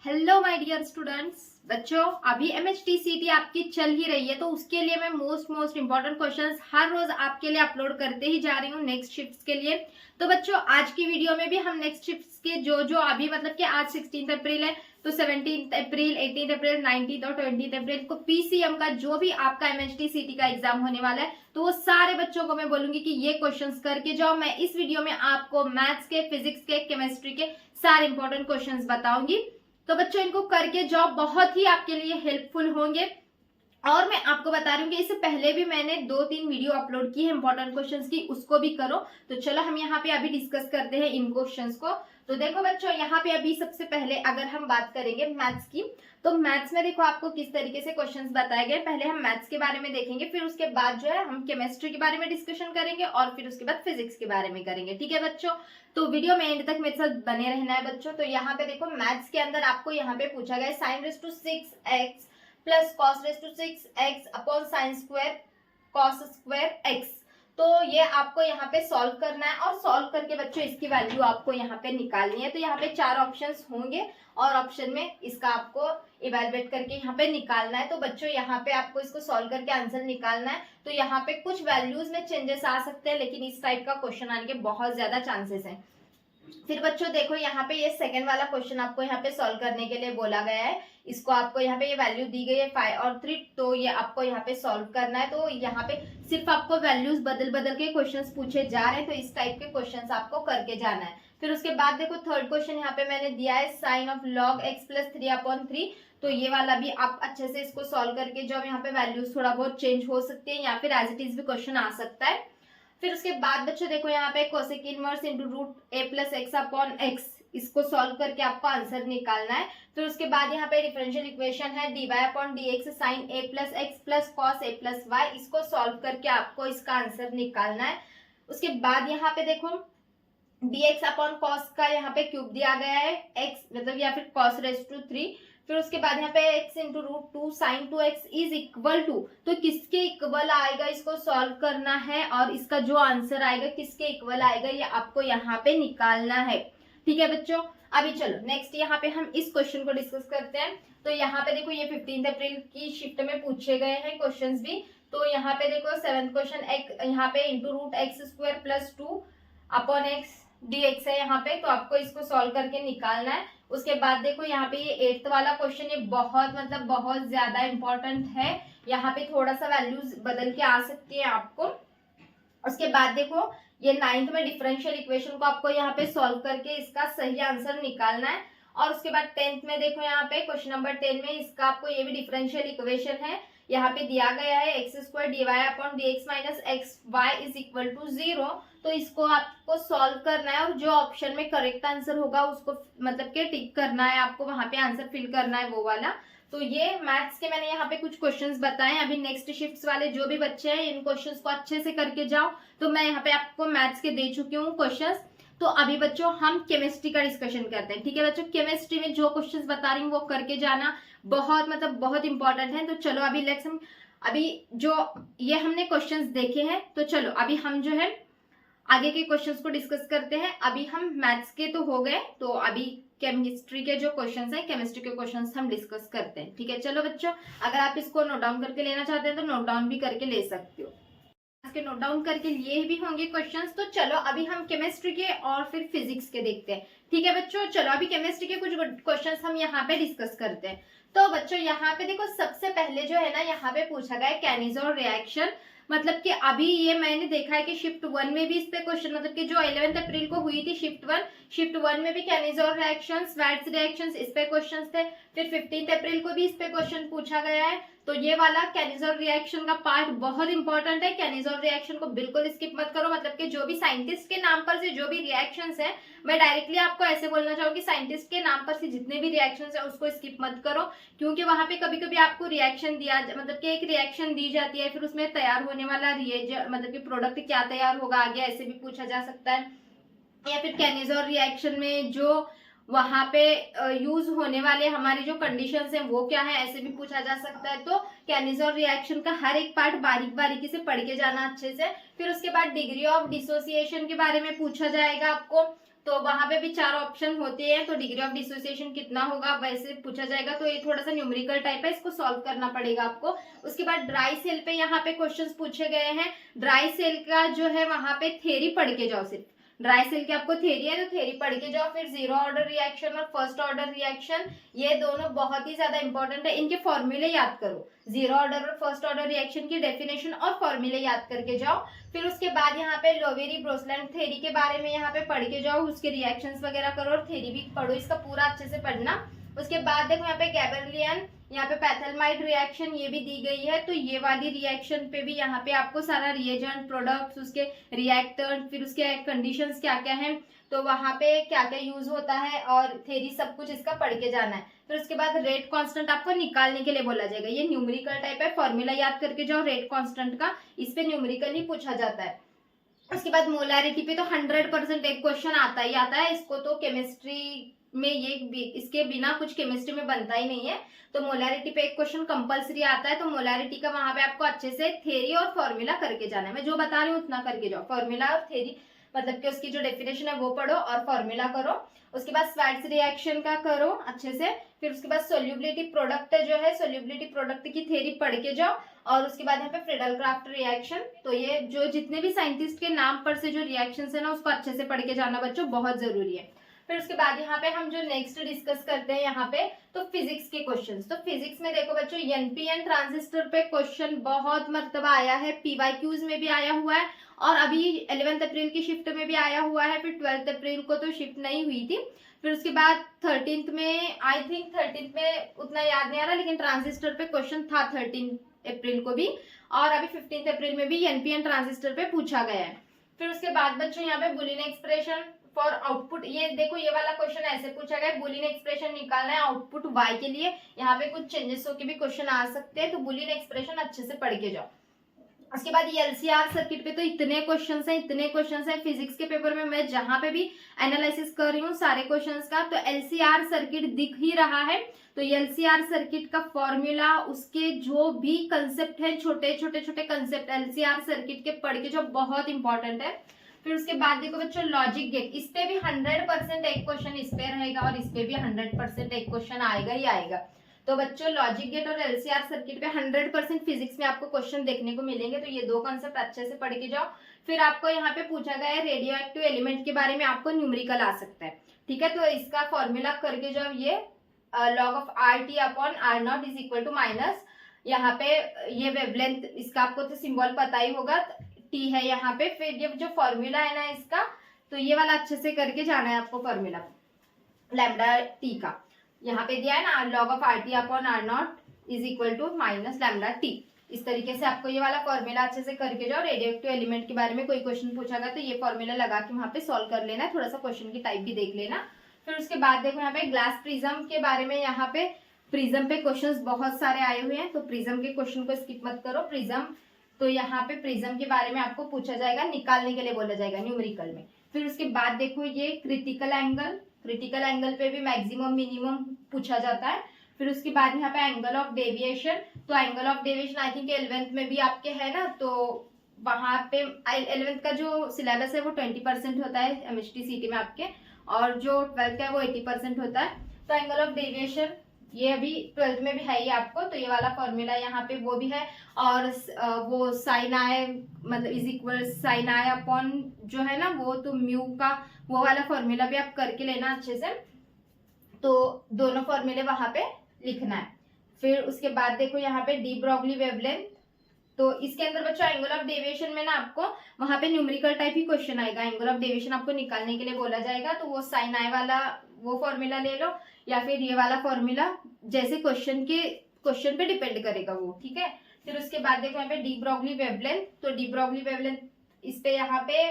Hello my dear students. बच्चों, अभी MHTCT आपकी चल ही रही है, तो उसके लिए मैं मोस्ट इम्पोर्टेंट क्वेश्चंस हर रोज आपके लिए अपलोड करते ही जा रही हूँ नेक्स्ट शिफ्ट्स के लिए। तो बच्चों, आज की वीडियो में भी हम नेक्स्ट शिफ्ट्स के जो अभी मतलब कि आज 16 अप्रैल है, तो 17 अप्रैल, 18 अप्रैल, 19 और 20 अप्रैल को PCM का जो भी आपका MHTCT का एग्जाम होने वाला है, तो वो सारे बच्चों को मैं बोलूंगी कि ये क्वेश्चंस करके जाओ। मैं इस वीडियो में आपको मैथ्स के, फिजिक्स के, केमिस्ट्री के सारे इंपॉर्टेंट क्वेश्चंस बताऊंगी। तो बच्चों, इनको करके जाओ, बहुत ही आपके लिए हेल्पफुल होंगे। और मैं आपको बता रही हूँ कि इससे पहले भी मैंने 2-3 वीडियो अपलोड की है इंपॉर्टेंट क्वेश्चंस की, उसको भी करो। तो चलो हम यहाँ पे अभी डिस्कस करते हैं इन क्वेश्चंस को। तो देखो बच्चों, यहाँ पे अभी सबसे पहले अगर हम बात करेंगे मैथ्स की, तो मैथ्स में देखो आपको किस तरीके से क्वेश्चंस बताए गए। पहले हम मैथ्स के बारे में देखेंगे, फिर उसके बाद जो है हम केमिस्ट्री के बारे में डिस्कशन करेंगे और फिर उसके बाद फिजिक्स के बारे में करेंगे। ठीक है बच्चों, तो वीडियो में एंड तक मेरे साथ बने रहना है बच्चों। तो यहाँ पे देखो मैथ्स के अंदर आपको यहाँ पे पूछा गया sin⁻6x plus cos⁻6x upon sin square cos²x। तो ये आपको यहाँ पे सॉल्व करना है और सॉल्व करके बच्चों इसकी वैल्यू आपको यहाँ पे निकालनी है। तो यहाँ पे 4 ऑप्शंस होंगे और ऑप्शन में इसका आपको इवेलुएट करके यहाँ पे निकालना है। तो बच्चों यहाँ पे आपको इसको सॉल्व करके आंसर निकालना है। तो यहाँ पे कुछ वैल्यूज में चेंजेस आ सकते हैं, लेकिन इस टाइप का क्वेश्चन आने के बहुत ज्यादा चांसेस हैं। फिर बच्चों देखो यहाँ पे ये सेकंड वाला क्वेश्चन आपको यहाँ पे सॉल्व करने के लिए बोला गया है। इसको आपको यहाँ पे ये वैल्यू दी गई है 5 और 3, तो ये आपको यहाँ पे सॉल्व करना है। तो यहाँ पे सिर्फ आपको वैल्यूज बदल बदल के क्वेश्चंस पूछे जा रहे हैं, तो इस टाइप के क्वेश्चंस आपको करके जाना है। फिर उसके बाद देखो थर्ड क्वेश्चन यहाँ पे मैंने दिया है sin of log x plus 3/3। तो ये वाला भी आप अच्छे से इसको सॉल्व करके जो यहाँ पे वैल्यूज थोड़ा बहुत चेंज हो सकती है या फिर एज इट इज भी क्वेश्चन आ सकता है। फिर उसके बाद बच्चों देखो यहाँ पे cosec inverse into root a plus x upon x, इसको सॉल्व करके आपको आंसर निकालना है। फिर उसके बाद यहाँ पे डिफरेंशियल इक्वेशन है dy upon dx sine a plus x plus cos a plus y, इसको सॉल्व करके आपको इसका आंसर निकालना है। उसके बाद यहाँ पे देखो dx अपॉन कॉस का यहाँ पे क्यूब दिया गया है x मतलब या फिर cos⁻3। फिर उसके बाद यहाँ पे x into root 2 sine 2x is equal to, तो किसके इक्वल आएगा इसको सॉल्व करना है और इसका जो आंसर आएगा किसके इक्वल आएगा ये आपको यहाँ पे निकालना है। ठीक है बच्चों, अभी चलो नेक्स्ट यहाँ पे हम इस क्वेश्चन को डिस्कस करते हैं। तो यहाँ पे देखो ये 15 अप्रैल की शिफ्ट में पूछे गए हैं क्वेश्चंस भी। तो यहाँ पे देखो 7th क्वेश्चन यहाँ पे into root x² plus 2 upon x dx है यहाँ पे, तो आपको इसको सॉल्व करके निकालना है। उसके बाद देखो यहाँ पे ये 8th वाला क्वेश्चन, ये बहुत ज्यादा इंपॉर्टेंट है। यहाँ पे थोड़ा सा वैल्यूज बदल के आ सकती है आपको। उसके बाद देखो ये 9th में डिफरेंशियल इक्वेशन को आपको यहाँ पे सॉल्व करके इसका सही आंसर निकालना है। और उसके बाद 10th में देखो यहाँ पे क्वेश्चन नंबर 10 में इसका आपको ये भी डिफरेंशियल इक्वेशन है, यहाँ पे दिया गया है x² dy upon dx minus x y is equal to 0। तो इसको आपको सॉल्व करना है और जो ऑप्शन में करेक्ट आंसर होगा उसको मतलब के टिक करना है, आपको वहां पे आंसर फिल करना है वो वाला। तो ये मैथ्स के मैंने यहाँ पे कुछ क्वेश्चंस बताए। अभी नेक्स्ट शिफ्ट्स वाले जो भी बच्चे हैं इन क्वेश्चंस को अच्छे से करके जाओ। तो मैं यहाँ पे आपको मैथ्स के दे चुकी हूँ क्वेश्चंस। तो अभी बच्चों हम केमिस्ट्री का डिस्कशन करते हैं। ठीक है बच्चों, केमिस्ट्री में जो क्वेश्चंस बता रही हूँ वो करके जाना, बहुत इंपॉर्टेंट है। तो चलो अभी लेट्स हम अभी जो ये हमने क्वेश्चंस देखे हैं, तो चलो अभी हम जो है आगे के क्वेश्चंस को डिस्कस करते हैं। अभी हम मैथ्स के तो हो गए, तो अभी केमिस्ट्री के जो क्वेश्चंस हैं, केमिस्ट्री के क्वेश्चंस हम डिस्कस करते हैं। ठीक है चलो बच्चों, अगर आप इसको नोट डाउन करके लेना चाहते हैं तो नोट डाउन भी करके ले सकते हो। के नोट डाउन करके लिए भी होंगे क्वेश्चंस। तो चलो अभी हम केमिस्ट्री के और फिर फिजिक्स के देखते हैं। ठीक है बच्चों, चलो अभी केमिस्ट्री के कुछ क्वेश्चंस हम यहाँ पे डिस्कस करते हैं। तो बच्चों यहाँ पे देखो सबसे पहले जो है ना यहाँ पे पूछा गया है कैनिज़ोर रिएक्शन। मतलब कि अभी ये मैंने देखा है कि शिफ्ट 1 में भी इस पे क्वेश्चन, मतलब कि जो 11 अप्रैल को हुई थी शिफ्ट 1 में भी कैनिज़ोर रिएक्शंस, वैट्स रिएक्शंस इस पे क्वेश्चंस थे। फिर 15 अप्रैल को भी इस पे क्वेश्चन पूछा गया है। तो ये वाला कैनिज़ोर रिएक्शन का पार्ट बहुत इंपॉर्टेंट है। कैनिज़ोर रिएक्शन को बिल्कुल स्किप मत करो। मतलब कि जो भी साइंटिस्ट के नाम पर से जो भी रिएक्शंस है, मैं डायरेक्टली आपको ऐसे बोलना चाहूंगी साइंटिस्ट के नाम पर से जितने भी रिएक्शंस है उसको स्किप मत करो, क्योंकि वहां पे कभी कभी आपको रिएक्शन दिया मतलब कि एक रिएक्शन दी जाती है, फिर उसमें तैयार होने वाला रिएजेंट मतलब कि प्रोडक्ट क्या तैयार होगा आगे, ऐसे भी पूछा जा सकता है। या फिर कैनिज़ोर रिएक्शन में जो वहां पे यूज होने वाले हमारे जो कंडीशंस हैं वो क्या है, ऐसे भी पूछा जा सकता है। तो कैनिज़ोर रिएक्शन का हर एक पार्ट बारीकी से पढ़ के जाना अच्छे से। फिर उसके बाद डिग्री ऑफ डिसोसिएशन के बारे में पूछा जाएगा आपको। तो वहां पे भी 4 ऑप्शन होते हैं, तो डिग्री ऑफ डिसोसिएशन कितना होगा वैसे पूछा जाएगा। तो ये थोड़ा सा न्यूमेरिकल टाइप है, इसको सॉल्व करना पड़ेगा आपको। उसके बाद ड्राई सेल पे यहाँ पे क्वेश्चंस पूछे गए हैं। ड्राई सेल का जो है वहां पे थ्योरी पढ़ के जाओ, सिर्फ ड्राई सेल की आपको थ्योरी है तो थ्योरी पढ़ के जाओ। फिर जीरो ऑर्डर रिएक्शन और फर्स्ट ऑर्डर रिएक्शन, ये दोनों बहुत ही ज्यादा इंपॉर्टेंट है, इनके फॉर्मूले याद करो। जीरो ऑर्डर और फर्स्ट ऑर्डर रिएक्शन की डेफिनेशन और फॉर्मूले याद करके जाओ। फिर उसके बाद यहाँ पे लोवेरी ब्रोसलैंड थ्योरी के बारे में यहाँ पे पढ़ के जाओ, उसके रिएक्शंस वगैरह करो और थ्योरी भी पढ़ो, इसका पूरा अच्छे से पढ़ना। उसके बाद देखो यहाँ पे गैबरलियन, यहाँ पे पैथलमाइड रिएक्शन ये भी दी गई है, तो ये वाली रिएक्शन पे भी यहाँ पे आपको सारा रिएजेंट, प्रोडक्ट्स, उसके रिएक्टर, फिर उसके कंडीशंस क्या क्या है, तो वहां पे क्या क्या यूज होता है और थ्योरी सब कुछ इसका पढ़ के जाना है। फिर उसके बाद रेट कांस्टेंट आपको निकालने के लिए बोला जाएगा, ये न्यूमेरिकल टाइप है, फॉर्मूला याद करके जाओ रेट कांस्टेंट का, इस पे न्यूमेरिकल ही पूछा जाता है। उसके बाद मोलारिटी पे तो 100% एक क्वेश्चन आता ही आता है, इसको तो केमिस्ट्री में ये इसके बिना कुछ केमिस्ट्री में बनता ही नहीं है। तो मोलारिटी पे एक क्वेश्चन कंपलसरी आता है, तो मोलारिटी का वहां पे आपको अच्छे से थ्योरी और फॉर्मूला करके जाना है। मैं जो बता रही हूँ उतना करके जाओ, फॉर्मूला और थ्योरी मतलब कि उसकी जो डेफिनेशन है वो पढ़ो और फॉर्मूला करो। उसके बाद स्वार्ट्ज रिएक्शन का करो अच्छे से। फिर उसके बाद सोल्यूबिलिटी प्रोडक्ट जो है, सोल्यूबिलिटी प्रोडक्ट की थ्योरी पढ़ के जाओ। और उसके बाद यहाँ पे फ्रीडल क्राफ्ट रिएक्शन, तो ये जो जितने भी साइंटिस्ट के नाम पर से जो रिएक्शंस है ना उसको अच्छे से पढ़ के जाना बच्चों, बहुत जरूरी है। फिर उसके बाद यहाँ पे हम जो नेक्स्ट डिस्कस करते हैं यहाँ पे तो फिजिक्स के क्वेश्चंस। तो फिजिक्स में देखो बच्चों एनपीएन ट्रांजिस्टर पे क्वेश्चन बहुत मर्तबा आया है, पीवाईक्यूज में भी आया हुआ है और अभी 11 अप्रैल की शिफ्ट में भी आया हुआ है। फिर 12 अप्रैल को तो शिफ्ट नहीं हुई थी। फिर उसके बाद 13th में, आई थिंक 13th में उतना याद नहीं आ रहा, लेकिन ट्रांजिस्टर पे क्वेश्चन था 13 अप्रैल को भी, और अभी 15 अप्रैल में भी एनपीएन ट्रांजिस्टर पे पूछा गया है। फिर उसके बाद बच्चों यहाँ पे बुलियन एक्सप्रेशन फॉर आउटपुट, ये देखो ये वाला क्वेश्चन ऐसे पूछा गया, बुलियन एक्सप्रेशन निकालना है आउटपुट y के लिए, यहाँ पे कुछ चेंजेस होके भी क्वेश्चन आ सकते हैं, तो बुलियन एक्सप्रेशन अच्छे से पढ़ के जाओ। उसके बाद ये एलसीआर सर्किट पे तो इतने क्वेश्चंस हैं फिजिक्स के पेपर में, मैं जहां पे भी एनालिसिस कर रही हूँ सारे क्वेश्चंस का, तो एलसीआर सर्किट दिख ही रहा है। तो एलसीआर सर्किट का फॉर्मूला, उसके जो भी कंसेप्ट है, छोटे छोटे कंसेप्ट एलसीआर सर्किट के पढ़ के जो बहुत इंपॉर्टेंट है। फिर उसके बाद देखो बच्चों लॉजिक गेट, इस पे भी 100% एक क्वेश्चन इस पे रहेगा और इस पे भी 100% एक क्वेश्चन आएगा ही आएगा। तो बच्चों लॉजिक गेट और एलसीआर सर्किट पे 100% फिजिक्स में आपको क्वेश्चन देखने को मिलेंगे, तो ये दो कॉन्सेप्ट अच्छे से पढ़ के जाओ। फिर आपको यहाँ पे पूछा गया है रेडियो एक्टिव एलिमेंट के बारे में, आपको न्यूमेरिकल आ सकता है, ठीक है। तो इसका फॉर्मूला करके जाओ, ये log of R T upon R nought is equal to minus, यहाँ पे ये वेवलेंथ, इसका आपको तो सिंबल पता ही होगा, टी है यहाँ पे। फिर ये जो फॉर्मूला है ना इसका, तो ये वाला अच्छे से करके जाना है आपको फॉर्मूला लैम्डा टी का, यहाँ पे दिया है ना log of R T upon R nought is equal to minus lambda T. इस तरीके से आपको ये वाला फॉर्मूला अच्छे से करके जाओ। रेडियो एक्टिव एलिमेंट के बारे में कोई क्वेश्चन पूछा गया तो ये फॉर्मूला लगा के वहां पे सॉल्व कर लेना है, थोड़ा सा क्वेश्चन की टाइप भी देख लेना। फिर उसके बाद देखो यहाँ पे ग्लास प्रिज्म के बारे में, यहाँ पे प्रिज्म पे क्वेश्चंस बहुत सारे आए हुए हैं, तो प्रिज्म के क्वेश्चन को स्किप मत करो। प्रिज्म, तो यहाँ पे प्रिज्म के बारे में आपको पूछा जाएगा, निकालने के लिए बोला जाएगा न्यूमेरिकल में। फिर उसके बाद देखो ये क्रिटिकल एंगल, क्रिटिकल एंगल पे भी मैक्सिमम मिनिमम पूछा जाता है। फिर उसके बाद यहाँ पे एंगल ऑफ डेविएशन, तो angle of deviation I think 11th में भी आपके है ना, तो वहां पे 11th का जो सिलेबस है वो 20% होता है एमएचटी-सीटी में आपके, और जो 12th का है वो 80% होता है। तो एंगल ऑफ डेविएशन ये अभी 12th में भी है ही आपको, तो ये वाला फॉर्मूला यहाँ पे वो भी है। और वो साइन आई मतलब is equal sine I upon जो है ना वो, तो म्यू का वो वाला फॉर्मूला भी आप करके लेना अच्छे से, तो दोनों फॉर्मूले वहां पे लिखना है। फिर उसके बाद देखो यहाँ पे डी ब्रॉगली वेवलेंथ, तो इसके अंदर बच्चों एंगल ऑफ डेविएशन में ना आपको वहां पे न्यूमेरिकल टाइप ही क्वेश्चन आएगा, एंगल ऑफ डेविएशन आपको निकालने के लिए बोला जाएगा, तो वो साइन आई वाला वो फॉर्मूला ले लो या फिर ये वाला फॉर्मूला, जैसे क्वेश्चन पे डिपेंड करेगा वो, ठीक है। फिर उसके बाद देखो यहाँ पे डी ब्रॉगली वेवलेंथ, तो डी ब्रॉगली वेवलेंथ इस पे यहाँ पे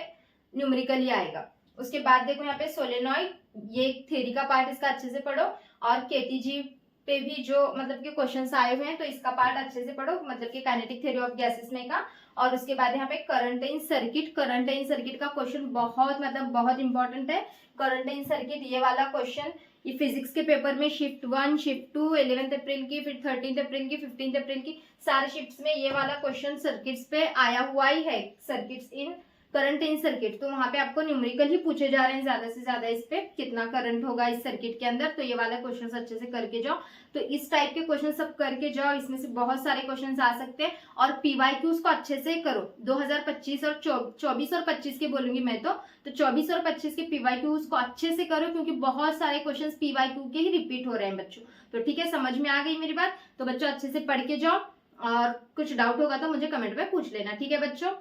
न्यूमेरिकल ही आएगा। उसके बाद देखो यहाँ पे सोलेनॉइड, ये थ्योरी का पार्ट इसका अच्छे से पढ़ो, और केटीजी पे भी जो मतलब के क्वेश्चंस आए हुए हैं तो इसका पार्ट अच्छे से पढ़ो, मतलब कि काइनेटिक थ्योरी ऑफ गैसेस में का। और उसके बाद यहाँ पे current in circuit, current in circuit का क्वेश्चन बहुत इंपॉर्टेंट है। करंट इन सर्किट ये वाला क्वेश्चन ये फिजिक्स के पेपर में शिफ्ट 1, शिफ्ट 2, 11 अप्रैल की, फिर 13 अप्रैल की, 15 अप्रैल की, सारे शिफ्ट्स में ये वाला क्वेश्चन सर्किट्स पे आया हुआ ही है, circuits in current in circuit, तो वहां पे आपको न्यूमेरिकल ही पूछे जा रहे हैं ज्यादा से ज्यादा, इस पे कितना करंट होगा इस सर्किट के अंदर। तो ये वाला क्वेश्चन अच्छे से करके जाओ। तो इस टाइप के क्वेश्चन सब करके जाओ, इसमें से बहुत सारे क्वेश्चन आ सकते हैं। और पीवाईक्यूज को अच्छे से करो, 2025 और 24 और 25 के बोलूंगी मैं तो 24 और 25 के पीवाईक्यूज को अच्छे से करो, क्योंकि बहुत सारे क्वेश्चन पीवाईक्यू के ही रिपीट हो रहे हैं बच्चों। तो ठीक है, समझ में आ गई मेरी बात? तो बच्चों अच्छे से पढ़ के जाओ, और कुछ डाउट होगा तो मुझे कमेंट में पूछ लेना, ठीक है बच्चों।